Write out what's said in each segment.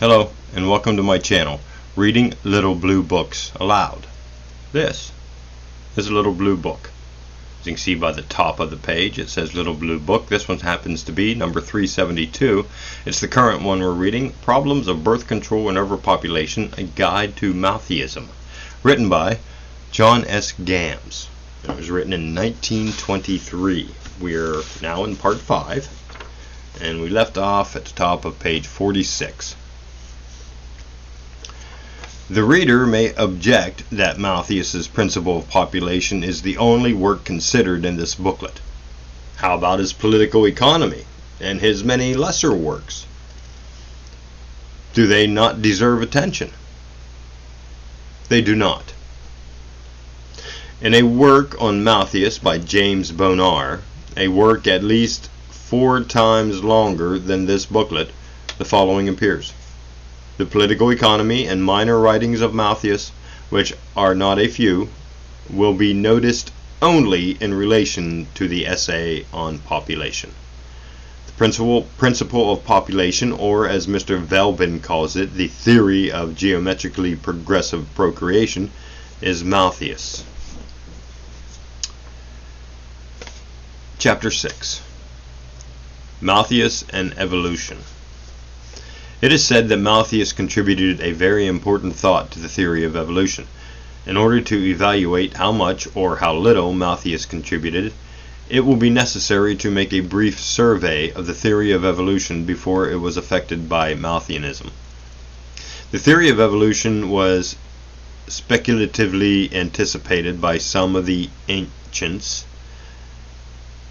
Hello, and welcome to my channel, Reading Little Blue Books Aloud. This is a little blue book. As you can see by the top of the page, it says Little Blue Book. This one happens to be number 372. It's the current one we're reading, Problems of Birth Control and Overpopulation, A Guide to Malthusianism, written by John S. Gams. It was written in 1923. We're now in part 5, and we left off at the top of page 46. The reader may object that Malthus's Principle of Population is the only work considered in this booklet. How about his Political Economy and his many lesser works? Do they not deserve attention? They do not. In a work on Malthus by James Bonar, a work at least 4 times longer than this booklet, the following appears. The Political Economy and minor writings of Malthus, which are not a few, will be noticed only in relation to the essay on population. The principle of population, or as Mr. Veblen calls it, the theory of geometrically progressive procreation, is Malthus. Chapter 6. Malthus and Evolution. It is said that Malthus contributed a very important thought to the theory of evolution. In order to evaluate how much or how little Malthus contributed, it will be necessary to make a brief survey of the theory of evolution before it was affected by Malthusianism. The theory of evolution was speculatively anticipated by some of the ancients.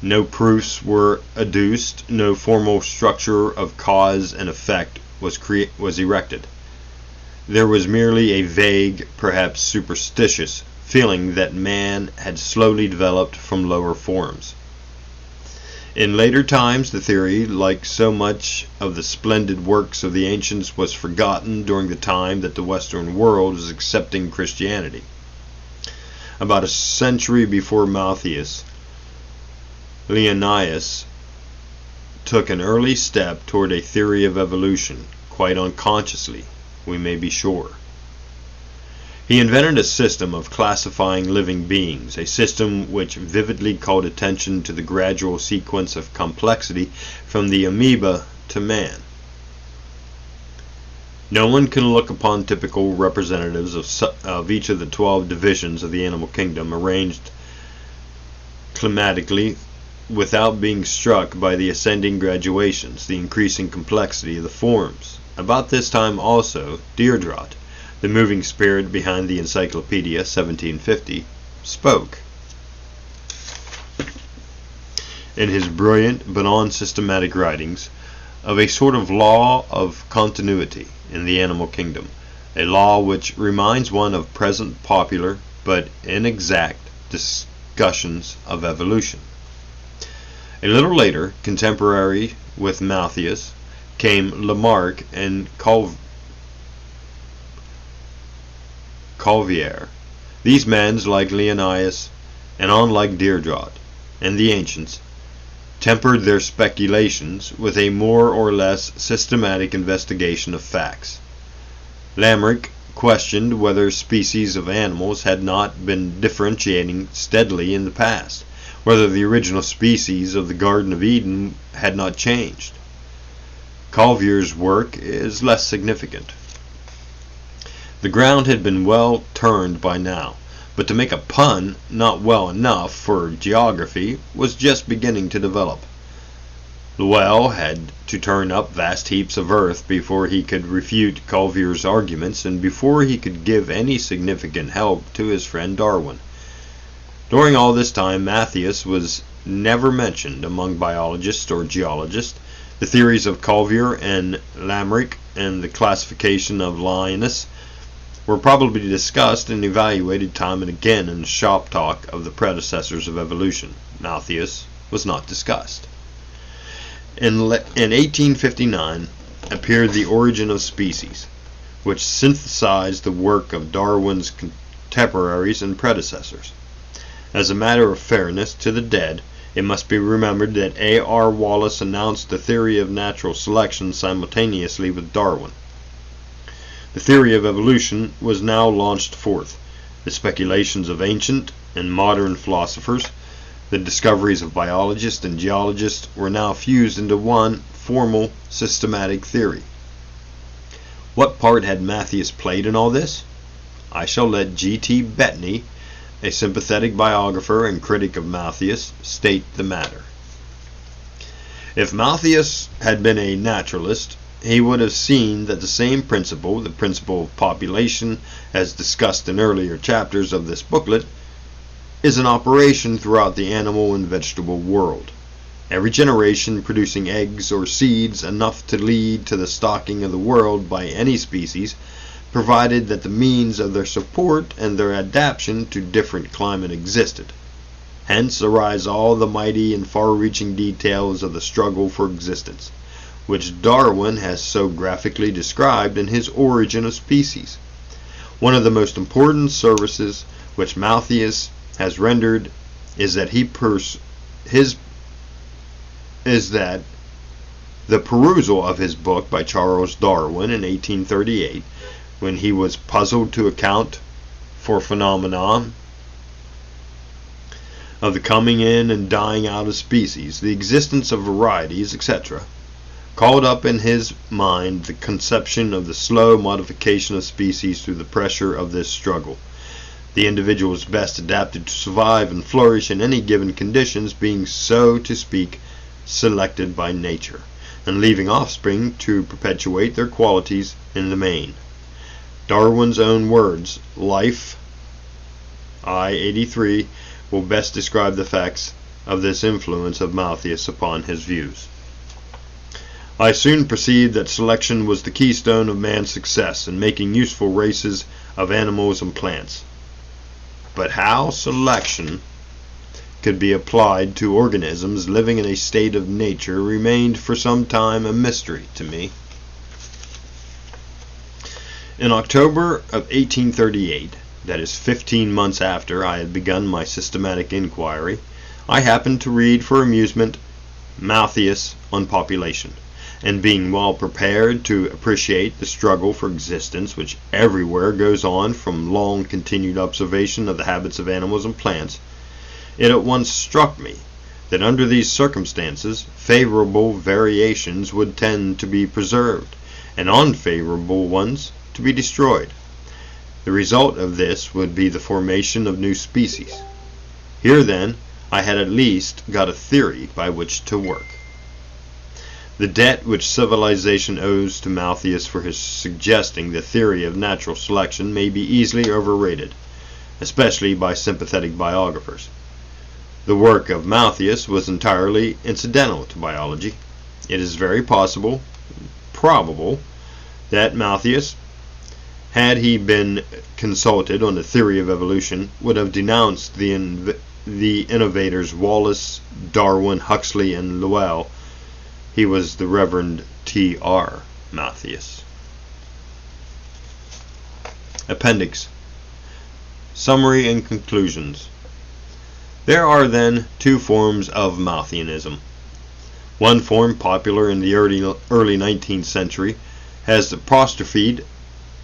No proofs were adduced, no formal structure of cause and effect was erected. There was merely a vague, perhaps superstitious, feeling that man had slowly developed from lower forms. In later times, the theory, like so much of the splendid works of the ancients, was forgotten during the time that the Western world was accepting Christianity. About a century before Malthus, Linnaeus took an early step toward a theory of evolution, quite unconsciously, we may be sure. He invented a system of classifying living beings, a system which vividly called attention to the gradual sequence of complexity from the amoeba to man. No one can look upon typical representatives of each of the 12 divisions of the animal kingdom arranged climatically without being struck by the ascending graduations, the increasing complexity of the forms. About this time also, Deirdre, the moving spirit behind the Encyclopedia 1750, spoke. In his brilliant but unsystematic writings, of a sort of law of continuity in the animal kingdom, a law which reminds one of present popular but inexact discussions of evolution. A little later, contemporary with Malthus, came Lamarck and Cuvier. These men, like Linnaeus, and unlike Deirdre and the ancients, tempered their speculations with a more or less systematic investigation of facts. Lamarck questioned whether species of animals had not been differentiating steadily in the past, whether the original species of the Garden of Eden had not changed. Cuvier's work is less significant. The ground had been well turned by now, but to make a pun not well enough for geography was just beginning to develop. Lowell had to turn up vast heaps of earth before he could refute Cuvier's arguments and before he could give any significant help to his friend Darwin. During all this time, Malthus was never mentioned among biologists or geologists. The theories of Cuvier and Lamarck and the classification of Linnaeus were probably discussed and evaluated time and again in the shop talk of the predecessors of evolution. Malthus was not discussed. In 1859 appeared The Origin of Species, which synthesized the work of Darwin's contemporaries and predecessors. As a matter of fairness to the dead, It must be remembered that A.R. Wallace announced the theory of natural selection simultaneously with Darwin. The theory of evolution was now launched forth. The speculations of ancient and modern philosophers, the discoveries of biologists and geologists were now fused into one formal, systematic theory. What part had Malthus played in all this? I shall let G.T. Bettany, a sympathetic biographer and critic of Malthus, state the matter. If Malthus had been a naturalist, he would have seen that the same principle, the principle of population, as discussed in earlier chapters of this booklet, is in operation throughout the animal and vegetable world. Every generation producing eggs or seeds enough to lead to the stocking of the world by any species, provided that the means of their support and their adaptation to different climate existed. Hence arise all the mighty and far-reaching details of the struggle for existence, which Darwin has so graphically described in his Origin of Species. One of the most important services which Malthus has rendered is that the perusal of his book by Charles Darwin in 1838, when he was puzzled to account for phenomena of the coming in and dying out of species, the existence of varieties, etc., called up in his mind the conception of the slow modification of species through the pressure of this struggle, the individuals best adapted to survive and flourish in any given conditions being, so to speak, selected by nature, and leaving offspring to perpetuate their qualities in the main. Darwin's own words, Life, I. 83, will best describe the facts of this influence of Malthus upon his views. I soon perceived that selection was the keystone of man's success in making useful races of animals and plants. But how selection could be applied to organisms living in a state of nature remained for some time a mystery to me. In October of 1838, that is 15 months after I had begun my systematic inquiry, I happened to read for amusement Malthus on population, and being well prepared to appreciate the struggle for existence which everywhere goes on from long continued observation of the habits of animals and plants, it at once struck me that under these circumstances favorable variations would tend to be preserved, and unfavorable ones to be destroyed. The result of this would be the formation of new species. Here, then, I had at least got a theory by which to work. The debt which civilization owes to Malthus for his suggesting the theory of natural selection may be easily overrated, especially by sympathetic biographers. The work of Malthus was entirely incidental to biology. It is very possible, probable, that Malthus, had he been consulted on the theory of evolution, would have denounced the innovators Wallace, Darwin, Huxley, and Lyell. He was the Reverend T.R. Malthus. Appendix. Summary and conclusions. There are then two forms of Malthusianism. One form, popular in the early 19th century, has apostrophed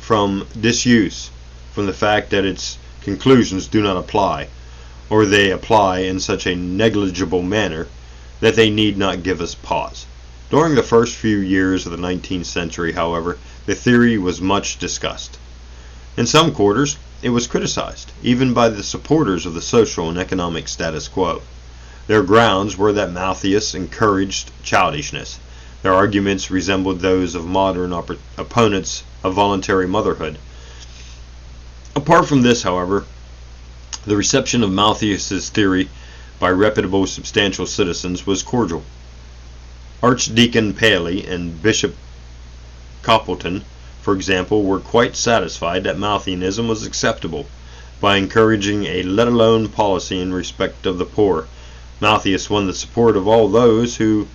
from disuse, from the fact that its conclusions do not apply, or they apply in such a negligible manner that they need not give us pause. During the first few years of the 19th century, however, the theory was much discussed. In some quarters, it was criticized, even by the supporters of the social and economic status quo. Their grounds were that Malthus encouraged childishness. Their arguments resembled those of modern opponents of voluntary motherhood. Apart from this, however, the reception of Malthus's theory by reputable substantial citizens was cordial. Archdeacon Paley and Bishop Coppleton, for example, were quite satisfied that Malthusianism was acceptable. By encouraging a let-alone policy in respect of the poor, Malthus won the support of all those who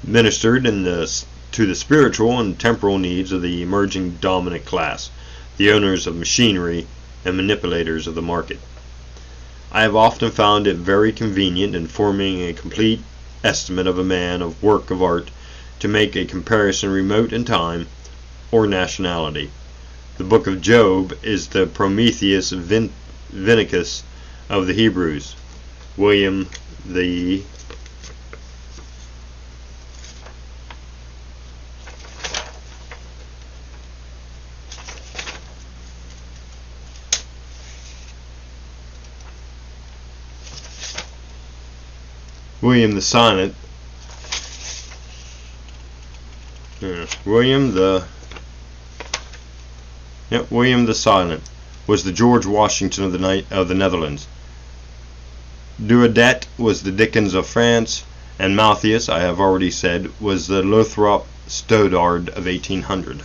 ministered to the spiritual and temporal needs of the emerging dominant class, the owners of machinery and manipulators of the market. I have often found it very convenient in forming a complete estimate of a man of work of art to make a comparison remote in time or nationality. The book of Job is the Prometheus Vinicus of the Hebrews. William the Silent. William the Silent was the George Washington of the Netherlands. Duodet was the Dickens of France, and Malthusius, I have already said, was the Lothrop Stoddard of 1800.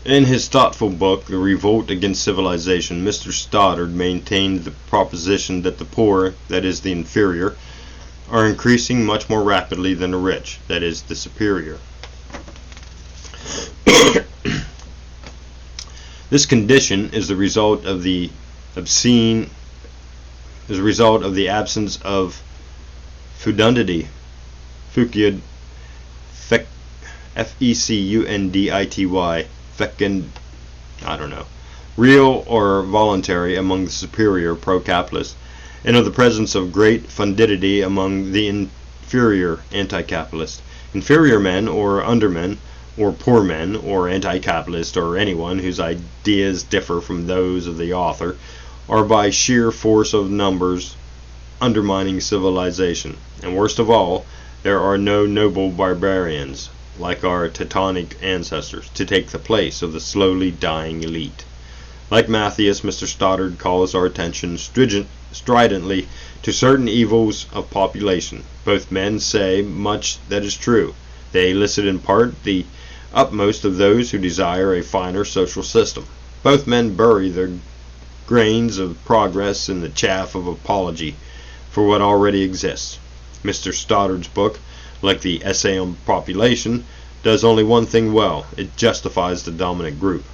In his thoughtful book, The Revolt Against Civilization, Mr. Stoddard maintained the proposition that the poor, that is, the inferior, are increasing much more rapidly than the rich, that is, the superior. This condition is the result of the absence of fecundity, real or voluntary among the superior pro-capitalists, and of the presence of great fundidity among the inferior anti-capitalist. Inferior men, or undermen, or poor men, or anti-capitalist, or anyone whose ideas differ from those of the author, are by sheer force of numbers undermining civilization. And worst of all, there are no noble barbarians, like our Teutonic ancestors, to take the place of the slowly dying elite. Like Malthusius, Mr. Stoddard calls our attention stridently to certain evils of population. Both men say much that is true. They elicit in part the utmost of those who desire a finer social system. Both men bury their grains of progress in the chaff of apology for what already exists. Mr. Stoddard's book, like the Essay on Population, does only one thing well: it justifies the dominant group.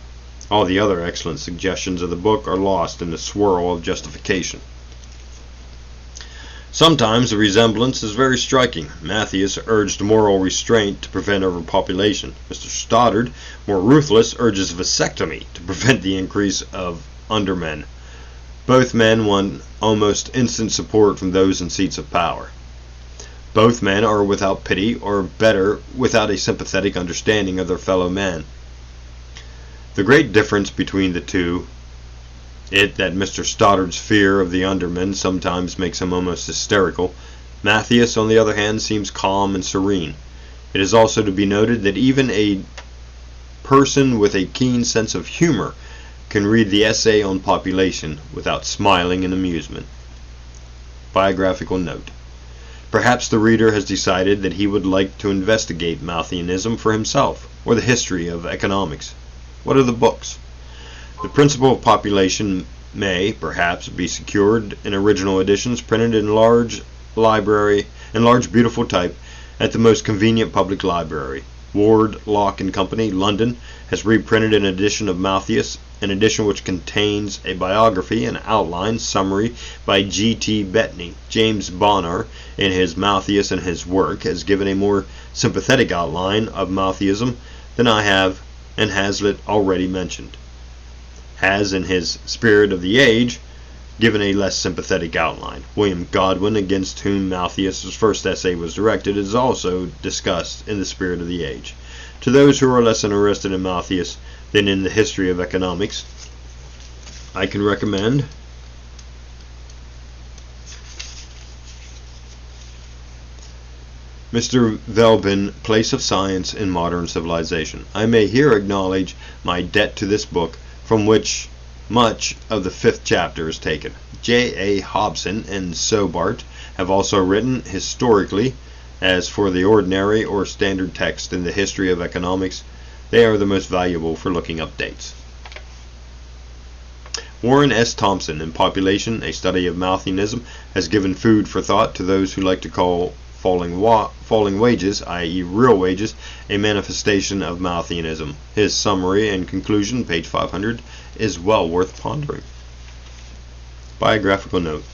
All the other excellent suggestions of the book are lost in the swirl of justification. Sometimes the resemblance is very striking. Malthusius urged moral restraint to prevent overpopulation. Mr. Stoddard, more ruthless, urges vasectomy to prevent the increase of undermen. Both men won almost instant support from those in seats of power. Both men are without pity, or better, without a sympathetic understanding of their fellow men. The great difference between the two is that Mr. Stoddard's fear of the undermen sometimes makes him almost hysterical. Malthusius, on the other hand, seems calm and serene. It is also to be noted that even a person with a keen sense of humor can read the Essay on Population without smiling in amusement. Biographical note. Perhaps the reader has decided that he would like to investigate Malthusianism for himself, or the history of economics. What are the books? The Principle of Population may, perhaps, be secured in original editions printed in large beautiful type at the most convenient public library. Ward, Lock and Company, London, has reprinted an edition of Malthusius, an edition which contains a biography and outline summary by G.T. Bettany. James Bonner, in his Malthusius and His Work, has given a more sympathetic outline of Malthusianism than I have, and Hazlitt already mentioned. Has, in his Spirit of the Age, given a less sympathetic outline. William Godwin, against whom Malthusius' first essay was directed, is also discussed in the Spirit of the Age. To those who are less interested in Malthusius than in the history of economics, I can recommend Mr. Velbin, Place of Science in Modern Civilization. I may here acknowledge my debt to this book, from which much of the 5th chapter is taken. J.A. Hobson and Sobart have also written historically. As for the ordinary or standard text in the history of economics, they are the most valuable for looking up dates. Warren S. Thompson, in Population, a Study of Malthusianism, has given food for thought to those who like to call falling wages, i.e. real wages, a manifestation of Malthusianism. His summary and conclusion, page 500, is well worth pondering. Biographical note.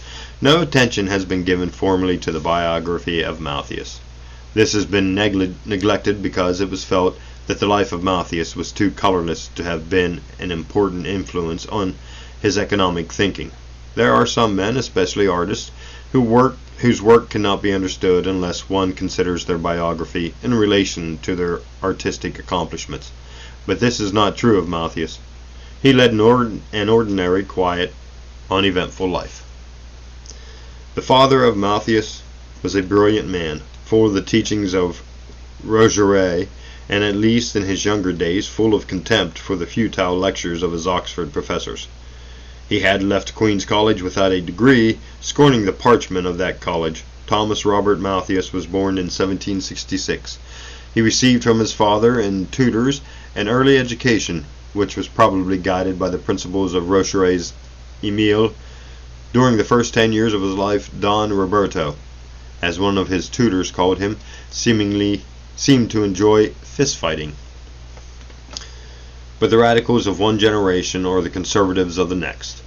No attention has been given formally to the biography of Malthusius. This has been neglected because it was felt that the life of Malthus was too colorless to have been an important influence on his economic thinking. There are some men, especially artists, whose work cannot be understood unless one considers their biography in relation to their artistic accomplishments. But this is not true of Malthus. He led an ordinary, quiet, uneventful life. The father of Malthus was a brilliant man, full of the teachings of Roger, and at least in his younger days full of contempt for the futile lectures of his Oxford professors. He had left Queen's College without a degree, scorning the parchment of that college. Thomas Robert Malthus was born in 1766. He received from his father and tutors an early education, which was probably guided by the principles of Rocher's Emile. During the first 10 years of his life, Don Roberto, as one of his tutors called him, seemed to enjoy fist-fighting. But the radicals of one generation or the conservatives of the next.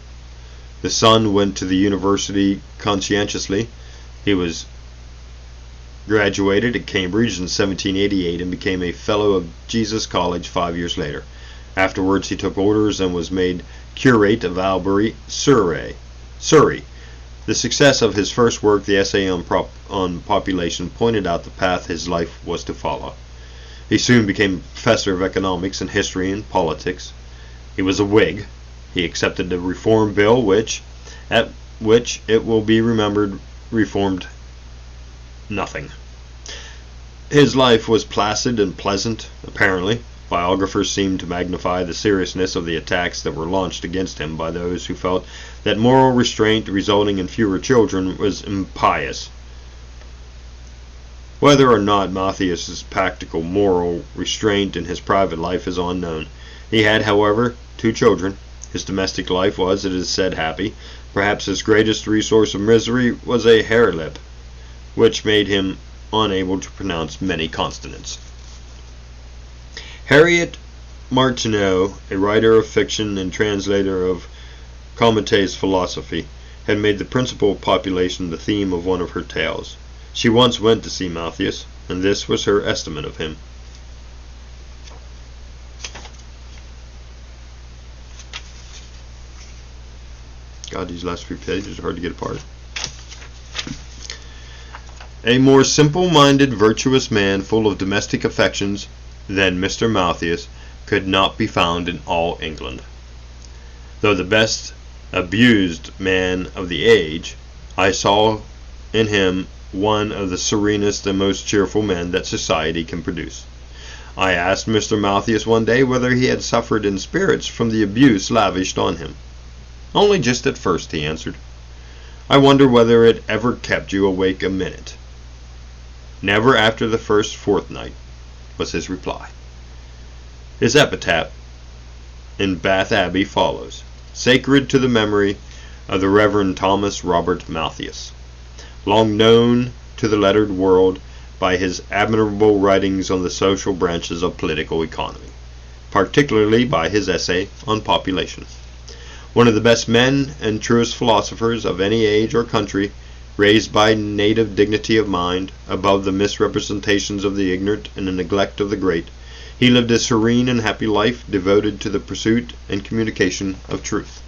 The son went to the university conscientiously. He was graduated at Cambridge in 1788 and became a fellow of Jesus College 5 years later. Afterwards he took orders and was made curate of Albury, Surrey. The success of his first work, the essay on population, pointed out the path his life was to follow. He soon became a professor of economics and history and politics. He was a Whig. He accepted the Reform Bill, which it will be remembered, reformed nothing. His life was placid and pleasant, apparently. Biographers seem to magnify the seriousness of the attacks that were launched against him by those who felt that moral restraint resulting in fewer children was impious. Whether or not Malthus's practical moral restraint in his private life is unknown. He had, however, 2 children. His domestic life was, it is said, happy. Perhaps his greatest resource of misery was a hare lip, which made him unable to pronounce many consonants. Harriet Martineau, a writer of fiction and translator of Comte's philosophy, had made the principle of population the theme of one of her tales. She once went to see Malthus, and this was her estimate of him. God, these last few pages are hard to get apart. A more simple-minded, virtuous man, full of domestic affections, than Mr. Malthus could not be found in all England. Though the best abused man of the age, I saw in him one of the serenest and most cheerful men that society can produce. I asked Mr. Malthus one day whether he had suffered in spirits from the abuse lavished on him. Only just at first, he answered. I wonder whether it ever kept you awake a minute. Never after the first fortnight, was his reply. His epitaph in Bath Abbey follows, sacred to the memory of the Reverend Thomas Robert Malthus, long known to the lettered world by his admirable writings on the social branches of political economy, particularly by his essay on population. One of the best men and truest philosophers of any age or country, raised by native dignity of mind above the misrepresentations of the ignorant and the neglect of the great, he lived a serene and happy life devoted to the pursuit and communication of truth.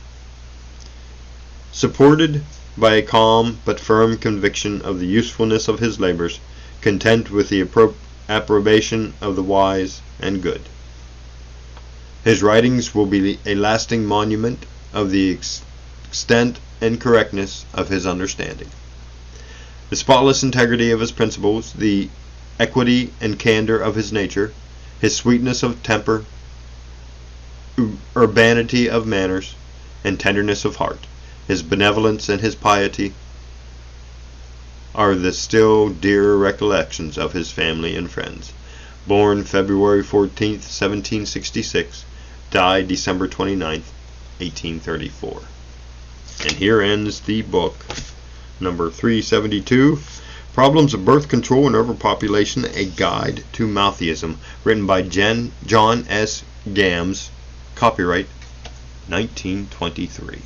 Supported by a calm but firm conviction of the usefulness of his labors, content with the approbation of the wise and good. His writings will be a lasting monument of the extent and correctness of his understanding. The spotless integrity of his principles, the equity and candor of his nature, his sweetness of temper, urbanity of manners, and tenderness of heart, his benevolence and his piety, are the still dearer recollections of his family and friends. Born February 14th, 1766, died December 29th, 1834. And here ends the book. Number 372, Problems of Birth Control and Overpopulation, A Guide to Malthusianism, written by John S. Gams, copyright 1923.